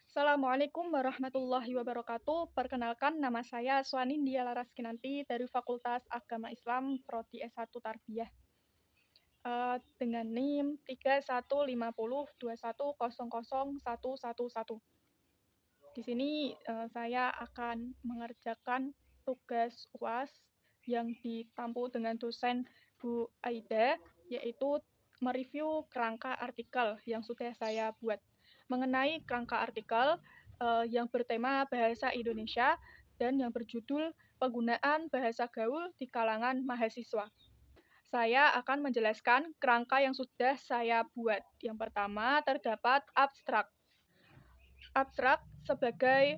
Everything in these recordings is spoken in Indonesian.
Assalamualaikum warahmatullahi wabarakatuh. Perkenalkan, nama saya Swanindya Laraskinanti dari Fakultas Agama Islam Prodi S1 Tarbiyah. Dengan NIM 315021000111. Di sini saya akan mengerjakan tugas UAS yang ditampu dengan dosen Bu Aida, yaitu mereview kerangka artikel yang sudah saya buat. Mengenai kerangka artikel yang bertema bahasa Indonesia dan yang berjudul penggunaan bahasa gaul di kalangan mahasiswa. Saya akan menjelaskan kerangka yang sudah saya buat. Yang pertama, terdapat abstrak. Abstrak sebagai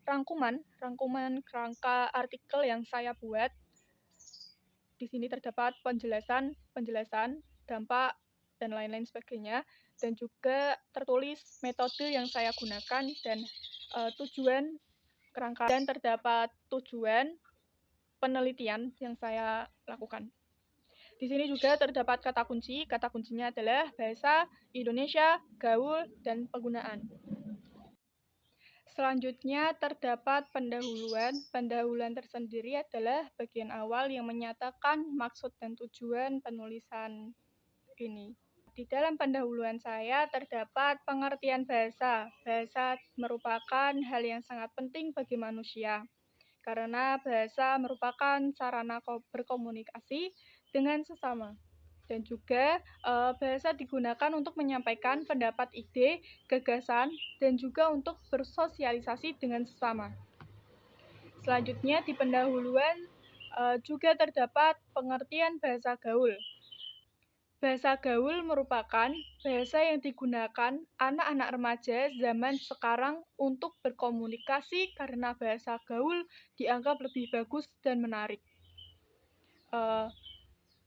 rangkuman kerangka artikel yang saya buat. Di sini terdapat penjelasan, dampak, dan lain-lain sebagainya, dan juga tertulis metode yang saya gunakan dan tujuan kerangka, dan terdapat tujuan penelitian yang saya lakukan. Di sini juga terdapat kata kunci. Kata kuncinya adalah bahasa Indonesia, gaul, dan penggunaan. Selanjutnya terdapat pendahuluan. Pendahuluan tersendiri adalah bagian awal yang menyatakan maksud dan tujuan penulisan ini. Di dalam pendahuluan saya terdapat pengertian bahasa. Bahasa merupakan hal yang sangat penting bagi manusia, karena bahasa merupakan sarana berkomunikasi dengan sesama. Dan juga bahasa digunakan untuk menyampaikan pendapat, ide, gagasan, dan juga untuk bersosialisasi dengan sesama. Selanjutnya di pendahuluan juga terdapat pengertian bahasa gaul. Bahasa gaul merupakan bahasa yang digunakan anak-anak remaja zaman sekarang untuk berkomunikasi karena bahasa gaul dianggap lebih bagus dan menarik.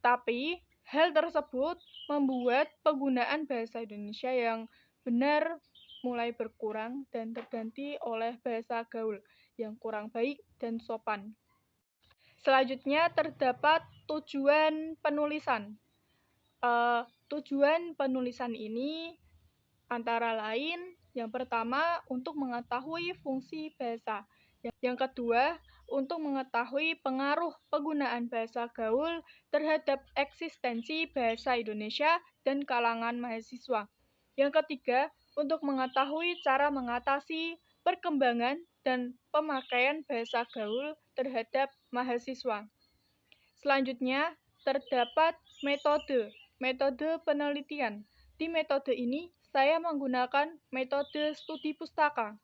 Tapi hal tersebut membuat penggunaan bahasa Indonesia yang benar mulai berkurang dan terganti oleh bahasa gaul yang kurang baik dan sopan. Selanjutnya terdapat tujuan penulisan. Tujuan penulisan ini antara lain yang pertama untuk mengetahui fungsi bahasa. Yang kedua, untuk mengetahui pengaruh penggunaan bahasa gaul terhadap eksistensi bahasa Indonesia dan kalangan mahasiswa. Yang ketiga, untuk mengetahui cara mengatasi perkembangan dan pemakaian bahasa gaul terhadap mahasiswa. Selanjutnya, terdapat metode penelitian. Di metode ini, saya menggunakan metode studi pustaka.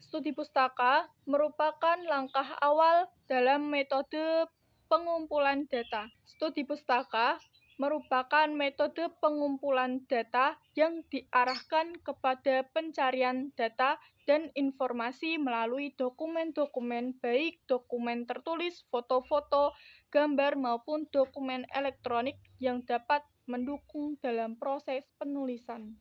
Studi pustaka merupakan langkah awal dalam metode pengumpulan data. Studi pustaka merupakan metode pengumpulan data yang diarahkan kepada pencarian data dan informasi melalui dokumen-dokumen, baik dokumen tertulis, foto-foto, gambar, maupun dokumen elektronik yang dapat mendukung dalam proses penulisan.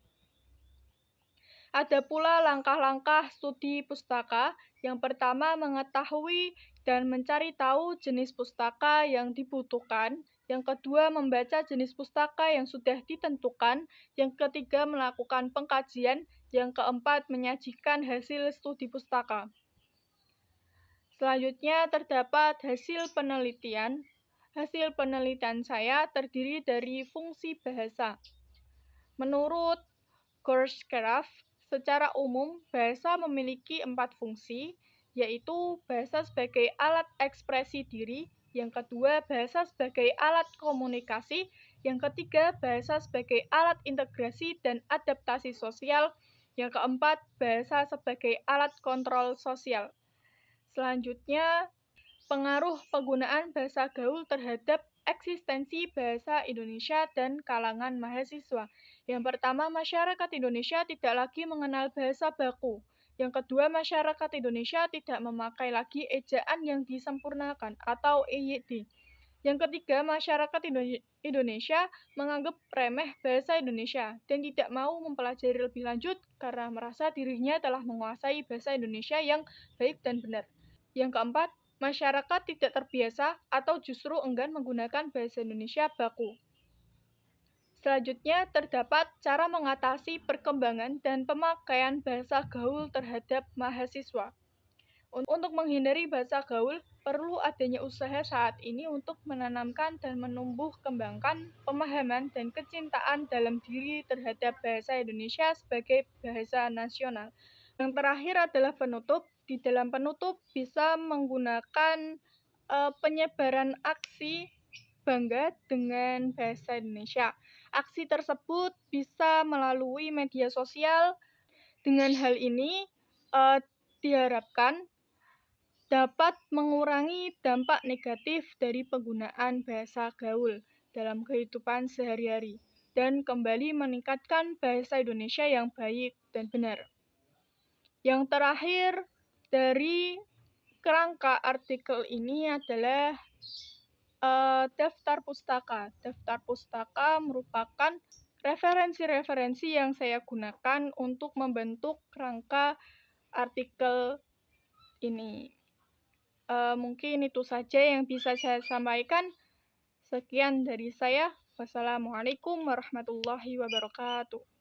Ada pula langkah-langkah studi pustaka. Yang pertama, mengetahui dan mencari tahu jenis pustaka yang dibutuhkan. Yang kedua, membaca jenis pustaka yang sudah ditentukan. Yang ketiga, melakukan pengkajian. Yang keempat, menyajikan hasil studi pustaka. Selanjutnya, terdapat hasil penelitian. Hasil penelitian saya terdiri dari fungsi bahasa. Menurut Gorscraft, secara umum, bahasa memiliki 4 fungsi, yaitu bahasa sebagai alat ekspresi diri, yang kedua, bahasa sebagai alat komunikasi, yang ketiga, bahasa sebagai alat integrasi dan adaptasi sosial, yang keempat, bahasa sebagai alat kontrol sosial. Selanjutnya, pengaruh penggunaan bahasa gaul terhadap eksistensi bahasa Indonesia dan kalangan mahasiswa. Yang pertama, masyarakat Indonesia tidak lagi mengenal bahasa baku. Yang kedua, masyarakat Indonesia tidak memakai lagi ejaan yang disempurnakan atau EYD. Yang ketiga, masyarakat Indonesia menganggap remeh bahasa Indonesia dan tidak mau mempelajari lebih lanjut karena merasa dirinya telah menguasai bahasa Indonesia yang baik dan benar. Yang keempat, masyarakat tidak terbiasa atau justru enggan menggunakan bahasa Indonesia baku. Selanjutnya, terdapat cara mengatasi perkembangan dan pemakaian bahasa gaul terhadap mahasiswa. Untuk menghindari bahasa gaul, perlu adanya usaha saat ini untuk menanamkan dan menumbuh kembangkan pemahaman dan kecintaan dalam diri terhadap bahasa Indonesia sebagai bahasa nasional. Yang terakhir adalah penutup. Di dalam penutup bisa menggunakan penyebaran aksi bangga dengan bahasa Indonesia. Aksi tersebut bisa melalui media sosial. Dengan hal ini diharapkan dapat mengurangi dampak negatif dari penggunaan bahasa gaul dalam kehidupan sehari-hari dan kembali meningkatkan bahasa Indonesia yang baik dan benar. Yang terakhir dari kerangka artikel ini adalah daftar pustaka. Daftar pustaka merupakan referensi-referensi yang saya gunakan untuk membentuk kerangka artikel ini. Mungkin itu saja yang bisa saya sampaikan. Sekian dari saya. Wassalamualaikum warahmatullahi wabarakatuh.